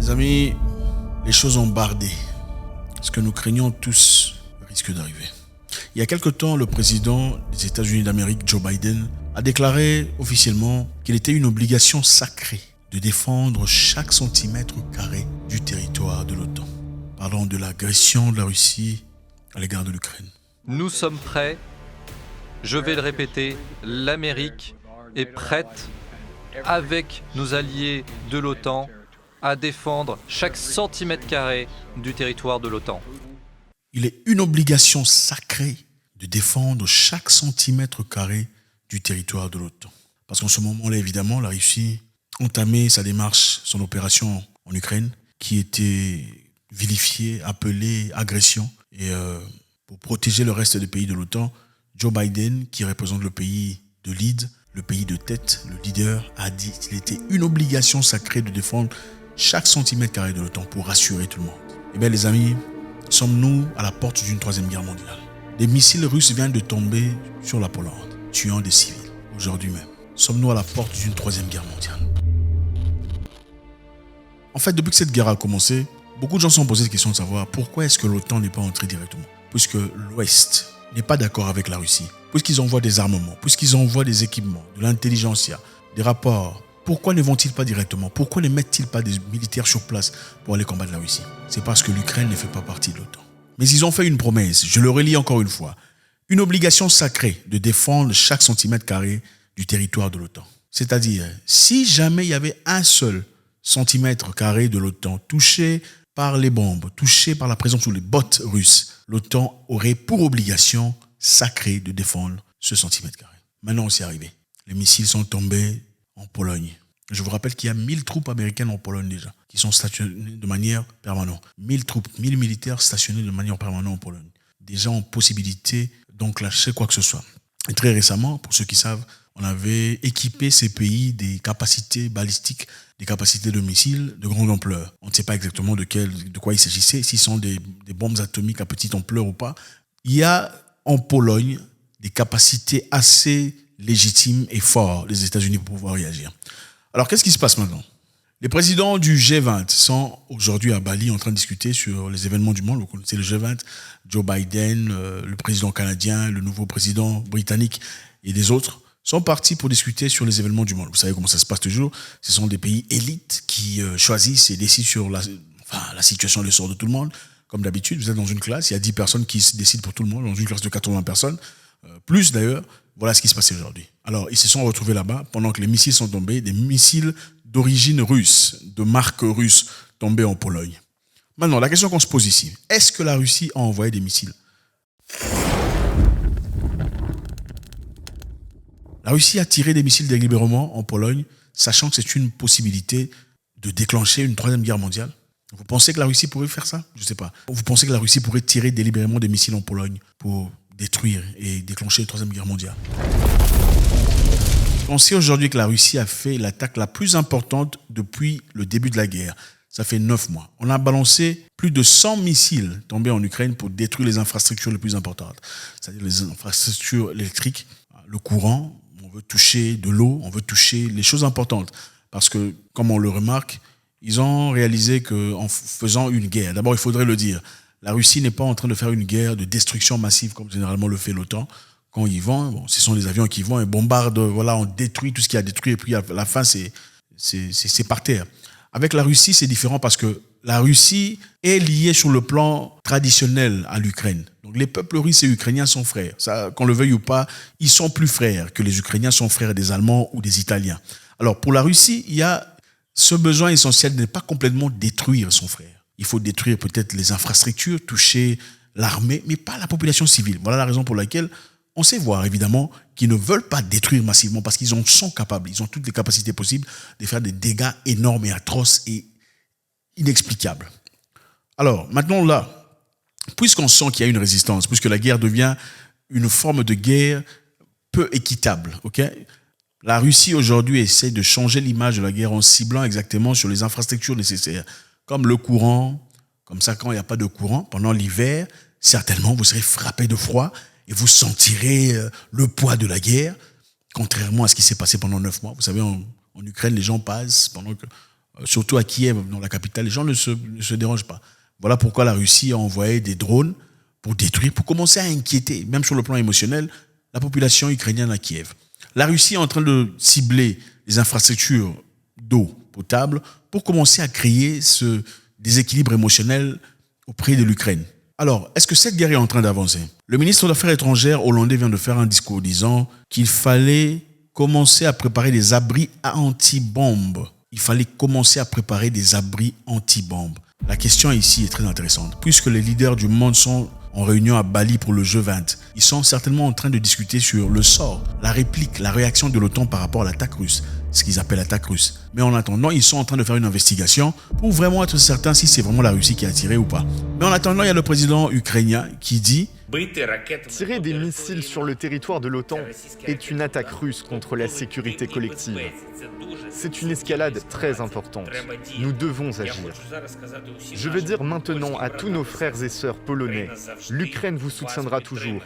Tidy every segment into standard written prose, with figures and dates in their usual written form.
Les amis, les choses ont bardé. Ce que nous craignons tous risque d'arriver. Il y a quelque temps, le président des États-Unis d'Amérique, Joe Biden, a déclaré officiellement qu'il était une obligation sacrée de défendre chaque centimètre carré du territoire de l'OTAN, parlant de l'agression de la Russie à l'égard de l'Ukraine. Nous sommes prêts, je vais le répéter, l'Amérique est prête, avec nos alliés de l'OTAN, à défendre chaque centimètre carré du territoire de l'OTAN. Il est une obligation sacrée de défendre chaque centimètre carré du territoire de l'OTAN. Parce qu'en ce moment-là, évidemment, la Russie a entamé sa démarche, son opération en Ukraine, qui était vilifiée, appelée agression. Et pour protéger le reste des pays de l'OTAN, Joe Biden, qui représente le pays de lead, le pays de tête, le leader, a dit qu'il était une obligation sacrée de défendre chaque centimètre carré de l'OTAN pour rassurer tout le monde. Eh bien, les amis, sommes-nous à la porte d'une troisième guerre mondiale? Des missiles russes viennent de tomber sur la Pologne, tuant des civils, aujourd'hui même. Sommes-nous à la porte d'une troisième guerre mondiale? En fait, depuis que cette guerre a commencé, beaucoup de gens se sont posé la question de savoir pourquoi est-ce que l'OTAN n'est pas entrée directement. Puisque l'Ouest n'est pas d'accord avec la Russie, puisqu'ils envoient des armements, puisqu'ils envoient des équipements, de l'intelligentsia, des rapports. Pourquoi ne vont-ils pas directement? Pourquoi ne mettent-ils pas des militaires sur place pour aller combattre la Russie? C'est parce que l'Ukraine ne fait pas partie de l'OTAN. Mais ils ont fait une promesse, je le relis encore une fois, une obligation sacrée de défendre chaque centimètre carré du territoire de l'OTAN. C'est-à-dire, si jamais il y avait un seul centimètre carré de l'OTAN touché par les bombes, touché par la présence ou les bottes russes, l'OTAN aurait pour obligation sacrée de défendre ce centimètre carré. Maintenant, c'est arrivé. Les missiles sont tombés en Pologne. Je vous rappelle qu'il y a 1000 troupes américaines en Pologne déjà, qui sont stationnées de manière permanente. 1000 troupes, 1000 militaires stationnés de manière permanente en Pologne. Déjà en possibilité d'enclencher quoi que ce soit. Et très récemment, pour ceux qui savent, on avait équipé ces pays des capacités balistiques, des capacités de missiles de grande ampleur. On ne sait pas exactement de quoi il s'agissait, s'ils sont des bombes atomiques à petite ampleur ou pas. Il y a en Pologne des capacités assez légitimes et fortes des États-Unis pour pouvoir réagir. Alors, qu'est-ce qui se passe maintenant? Les présidents du G20 sont aujourd'hui à Bali en train de discuter sur les événements du monde. Vous connaissez le G20, Joe Biden, le président canadien, le nouveau président britannique et des autres sont partis pour discuter sur les événements du monde. Vous savez comment ça se passe toujours. Ce sont des pays élites qui choisissent et décident sur la situation et le sort de tout le monde. Comme d'habitude, vous êtes dans une classe, il y a 10 personnes qui décident pour tout le monde, dans une classe de 80 personnes, plus d'ailleurs. Voilà ce qui se passait aujourd'hui. Alors, ils se sont retrouvés là-bas pendant que les missiles sont tombés, des missiles d'origine russe, de marque russe, tombés en Pologne. Maintenant, la question qu'on se pose ici, est-ce que la Russie a envoyé des missiles? La Russie a tiré des missiles délibérément en Pologne, sachant que c'est une possibilité de déclencher une troisième guerre mondiale. Vous pensez que la Russie pourrait faire ça? Je ne sais pas. Vous pensez que la Russie pourrait tirer délibérément des missiles en Pologne pour détruire et déclencher une troisième guerre mondiale? On sait aujourd'hui que la Russie a fait l'attaque la plus importante depuis le début de la guerre. Ça fait 9 mois. On a balancé plus de 100 missiles tombés en Ukraine pour détruire les infrastructures les plus importantes. C'est-à-dire les infrastructures électriques, le courant, on veut toucher de l'eau, on veut toucher les choses importantes. Parce que, comme on le remarque, ils ont réalisé qu'en faisant une guerre, d'abord il faudrait le dire, la Russie n'est pas en train de faire une guerre de destruction massive comme généralement le fait l'OTAN. Quand ils vont, ce sont des avions qui vont et bombardent, voilà, on détruit tout ce qui a détruit et puis à la fin c'est par terre. Avec la Russie, c'est différent parce que la Russie est liée sur le plan traditionnel à l'Ukraine. Donc les peuples russes et ukrainiens sont frères. Ça, qu'on le veuille ou pas, ils sont plus frères que les Ukrainiens sont frères des Allemands ou des Italiens. Alors pour la Russie, il y a ce besoin essentiel de ne pas complètement détruire son frère. Il faut détruire peut-être les infrastructures, toucher l'armée, mais pas la population civile. Voilà la raison pour laquelle on sait voir évidemment qu'ils ne veulent pas détruire massivement parce qu'ils en sont capables, ils ont toutes les capacités possibles de faire des dégâts énormes et atroces et inexplicables. Alors maintenant là, puisqu'on sent qu'il y a une résistance, puisque la guerre devient une forme de guerre peu équitable, ok? La Russie aujourd'hui essaie de changer l'image de la guerre en ciblant exactement sur les infrastructures nécessaires, comme le courant, comme ça quand il n'y a pas de courant, pendant l'hiver, certainement vous serez frappé de froid, et vous sentirez le poids de la guerre, contrairement à ce qui s'est passé pendant 9 mois. Vous savez, en Ukraine, les gens passent pendant que surtout à Kiev, dans la capitale, les gens ne se dérangent pas. Voilà pourquoi la Russie a envoyé des drones pour détruire, pour commencer à inquiéter, même sur le plan émotionnel, la population ukrainienne à Kiev. La Russie est en train de cibler les infrastructures d'eau potable pour commencer à créer ce déséquilibre émotionnel auprès de l'Ukraine. Alors, est-ce que cette guerre est en train d'avancer? Le ministre des Affaires étrangères hollandais vient de faire un discours disant qu'il fallait commencer à préparer des abris anti-bombes. Il fallait commencer à préparer des abris anti-bombes. La question ici est très intéressante. Puisque les leaders du monde sont en réunion à Bali pour le G20, ils sont certainement en train de discuter sur le sort, la réplique, la réaction de l'OTAN par rapport à l'attaque russe, ce qu'ils appellent l'attaque russe. Mais en attendant, ils sont en train de faire une investigation pour vraiment être certains si c'est vraiment la Russie qui a tiré ou pas. Mais en attendant, il y a le président ukrainien qui dit: tirer des missiles sur le territoire de l'OTAN est une attaque russe contre la sécurité collective. C'est une escalade très importante. Nous devons agir. Je veux dire maintenant à tous nos frères et sœurs polonais, l'Ukraine vous soutiendra toujours.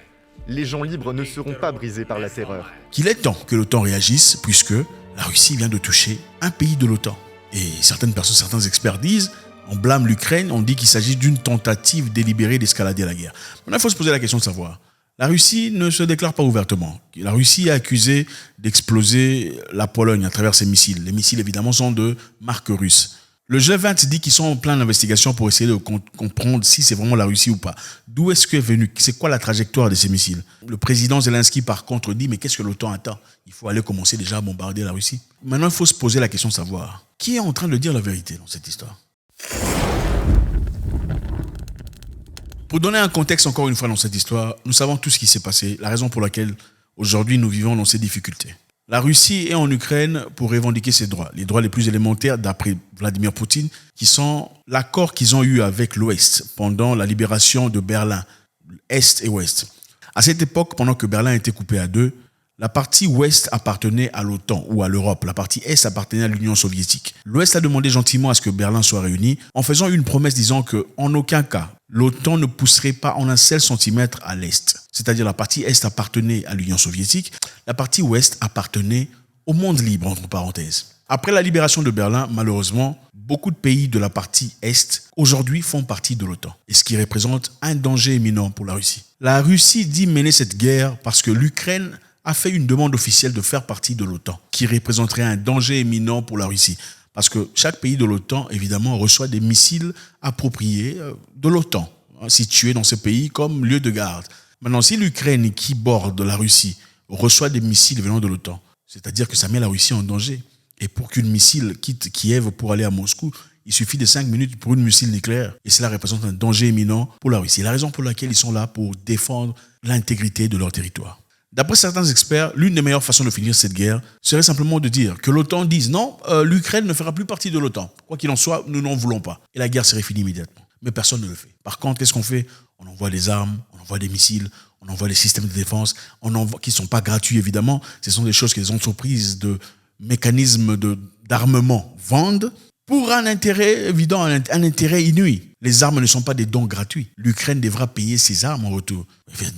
Les gens libres ne seront pas brisés par la terreur. Qu'il est temps que l'OTAN réagisse puisque la Russie vient de toucher un pays de l'OTAN. Et certaines personnes, certains experts disent: on blâme l'Ukraine, on dit qu'il s'agit d'une tentative délibérée d'escalader la guerre. Maintenant, il faut se poser la question de savoir. La Russie ne se déclare pas ouvertement. La Russie est accusée d'exploser la Pologne à travers ses missiles. Les missiles, évidemment, sont de marque russe. Le G20 dit qu'ils sont en plein d'investigation pour essayer de comprendre si c'est vraiment la Russie ou pas. D'où est-ce qu'est venu? C'est quoi la trajectoire de ces missiles? Le président Zelensky, par contre, dit: mais qu'est-ce que l'OTAN attend? Il faut aller commencer déjà à bombarder la Russie. Maintenant, il faut se poser la question de savoir qui est en train de dire la vérité dans cette histoire. Pour donner un contexte encore une fois dans cette histoire, nous savons tout ce qui s'est passé, la raison pour laquelle aujourd'hui nous vivons dans ces difficultés. La Russie est en Ukraine pour revendiquer ses droits, les droits les plus élémentaires d'après Vladimir Poutine, qui sont l'accord qu'ils ont eu avec l'Ouest pendant la libération de Berlin, Est et Ouest. À cette époque, pendant que Berlin était coupé à deux, la partie ouest appartenait à l'OTAN ou à l'Europe. La partie est appartenait à l'Union soviétique. L'Ouest a demandé gentiment à ce que Berlin soit réuni en faisant une promesse disant qu'en aucun cas, l'OTAN ne pousserait pas en un seul centimètre à l'Est. C'est-à-dire la partie Est appartenait à l'Union soviétique, la partie Ouest appartenait au monde libre, entre parenthèses. Après la libération de Berlin, malheureusement, beaucoup de pays de la partie Est aujourd'hui font partie de l'OTAN, et ce qui représente un danger imminent pour la Russie. La Russie dit mener cette guerre parce que l'Ukraine a fait une demande officielle de faire partie de l'OTAN, qui représenterait un danger imminent pour la Russie. Parce que chaque pays de l'OTAN, évidemment, reçoit des missiles appropriés de l'OTAN, situés dans ce pays comme lieu de garde. Maintenant, si l'Ukraine, qui borde la Russie, reçoit des missiles venant de l'OTAN, c'est-à-dire que ça met la Russie en danger. Et pour qu'une missile quitte Kiev pour aller à Moscou, il suffit de 5 minutes pour une missile nucléaire. Et cela représente un danger imminent pour la Russie. La raison pour laquelle ils sont là pour défendre l'intégrité de leur territoire. D'après certains experts, l'une des meilleures façons de finir cette guerre serait simplement de dire que l'OTAN dise non, l'Ukraine ne fera plus partie de l'OTAN. Quoi qu'il en soit, nous n'en voulons pas. Et la guerre serait finie immédiatement. Mais personne ne le fait. Par contre, qu'est-ce qu'on fait? On envoie des armes, on envoie des missiles, on envoie des systèmes de défense, qui ne sont pas gratuits évidemment. Ce sont des choses que les entreprises de mécanismes d'armement vendent pour un intérêt évident, un intérêt inouï. Les armes ne sont pas des dons gratuits. L'Ukraine devra payer ses armes en retour.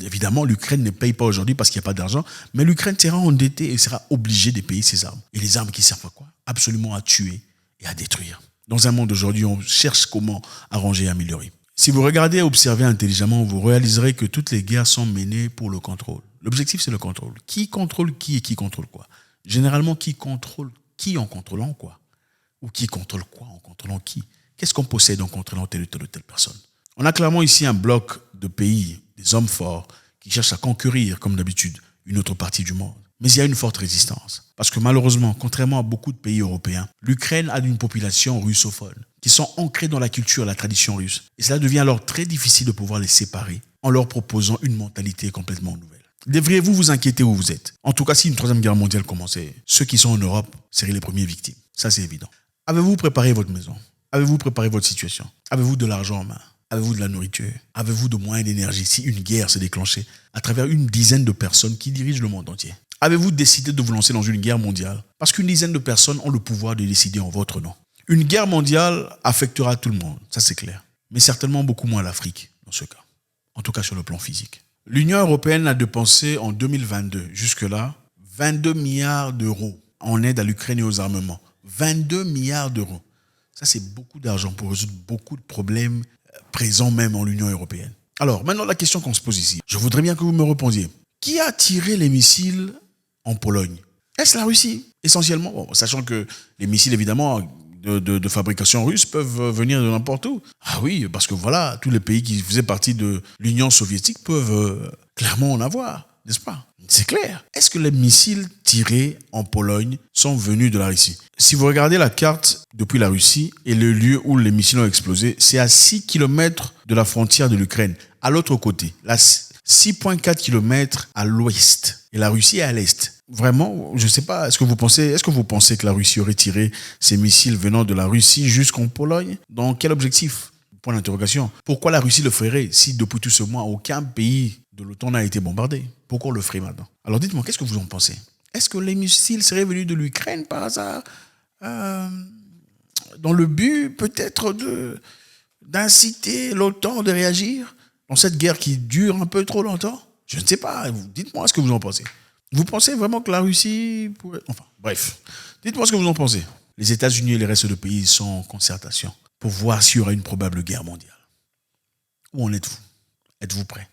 Évidemment, l'Ukraine ne paye pas aujourd'hui parce qu'il n'y a pas d'argent, mais l'Ukraine sera endettée et sera obligée de payer ses armes. Et les armes qui servent à quoi? Absolument à tuer et à détruire. Dans un monde aujourd'hui, on cherche comment arranger et améliorer. Si vous regardez et observez intelligemment, vous réaliserez que toutes les guerres sont menées pour le contrôle. L'objectif, c'est le contrôle. Qui contrôle qui et qui contrôle quoi? Généralement, qui contrôle qui en contrôlant quoi? Ou qui contrôle quoi en contrôlant qui? Qu'est-ce qu'on possède en contrôlant telle ou telle personne? On a clairement ici un bloc de pays, des hommes forts, qui cherchent à conquérir, comme d'habitude, une autre partie du monde. Mais il y a une forte résistance. Parce que malheureusement, contrairement à beaucoup de pays européens, l'Ukraine a une population russophone, qui sont ancrés dans la culture et la tradition russe. Et cela devient alors très difficile de pouvoir les séparer en leur proposant une mentalité complètement nouvelle. Devriez-vous vous inquiéter où vous êtes? En tout cas, si une troisième guerre mondiale commençait, ceux qui sont en Europe seraient les premières victimes. Ça, c'est évident. Avez-vous préparé votre maison? Avez-vous préparé votre situation? Avez-vous de l'argent en main? Avez-vous de la nourriture? Avez-vous de moyens d'énergie si une guerre s'est déclenchée à travers une dizaine de personnes qui dirigent le monde entier? Avez-vous décidé de vous lancer dans une guerre mondiale? Parce qu'une dizaine de personnes ont le pouvoir de décider en votre nom. Une guerre mondiale affectera tout le monde, ça c'est clair. Mais certainement beaucoup moins l'Afrique dans ce cas. En tout cas sur le plan physique. L'Union européenne a dépensé en 2022, jusque-là, 22 milliards d'euros en aide à l'Ukraine et aux armements. 22 milliards d'euros. Ça, c'est beaucoup d'argent pour résoudre beaucoup de problèmes présents même en l'Union européenne. Alors, maintenant, la question qu'on se pose ici. Je voudrais bien que vous me répondiez. Qui a tiré les missiles en Pologne? Est-ce la Russie, essentiellement? Bon, sachant que les missiles, évidemment, de fabrication russe peuvent venir de n'importe où. Ah oui, parce que voilà, tous les pays qui faisaient partie de l'Union soviétique peuvent clairement en avoir, n'est-ce pas? C'est clair. Est-ce que les missiles tirés en Pologne sont venus de la Russie? Si vous regardez la carte depuis la Russie et le lieu où les missiles ont explosé, c'est à 6 km de la frontière de l'Ukraine, à l'autre côté, là, 6,4 km à l'ouest. Et la Russie est à l'est. Vraiment, je ne sais pas, est-ce que vous pensez que la Russie aurait tiré ces missiles venant de la Russie jusqu'en Pologne? Dans quel objectif? Point d'interrogation. Pourquoi la Russie le ferait si depuis tout ce mois, aucun pays de l'OTAN n'a été bombardé? Pourquoi on le ferait maintenant? Alors dites-moi, qu'est-ce que vous en pensez? Est-ce que les missiles seraient venus de l'Ukraine par hasard dans le but peut-être d'inciter l'OTAN de réagir dans cette guerre qui dure un peu trop longtemps? Je ne sais pas. Dites-moi ce que vous en pensez. Vous pensez vraiment que la Russie pourrait... Enfin, bref. Dites-moi ce que vous en pensez. Les États-Unis et les restes de pays sont en concertation pour voir s'il y aura une probable guerre mondiale. Où en êtes-vous? Êtes-vous prêts?